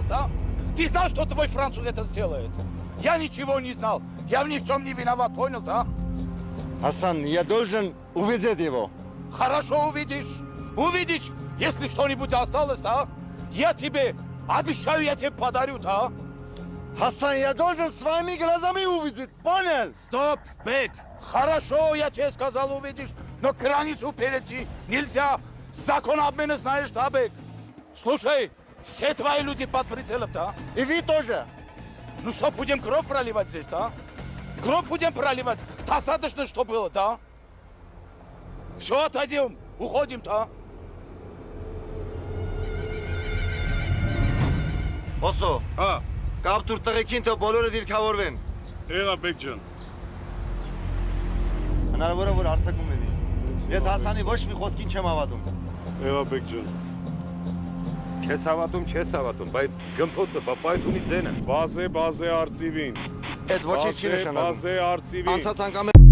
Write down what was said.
нас, да? Ты знал, что твой француз это сделает? Я ничего не знал. Я ни в чем не виноват, понял, да? Хасан, я должен увидеть его. Хорошо увидишь. Увидишь, если что-нибудь осталось, да? Я тебе обещаю, я тебе подарю, да? Хасан, я должен своими глазами увидеть, понял? Стоп, Бек. Хорошо, я тебе сказал, увидишь, но границу перейти нельзя. Закон обмена знаешь, да, Бек? Слушай, все твои люди под прицелом, да? И вы тоже. Ну что, будем кровь проливать здесь, да? Кровь будем проливать. Достаточно, что было, да? Все, отойдем, уходим, да? Ոստո, Հա, կապ տուր տղեկին, թե բոլորը դիրքավորվեն։ եղա Բեկ ջան։ Հնարավոր է, որ արձակում լինի։ Ես Հասանի ոչ մի խոսքին չեմ հավատում։ Եղա Բեկ ջան։ Չես հավատում, բայց գմփոցը պայթունի ձենը։ Բազե արծիվին։ Այդ ոչինչ չի նշանակում։ Բազե արծիվին։ Անցած անգամ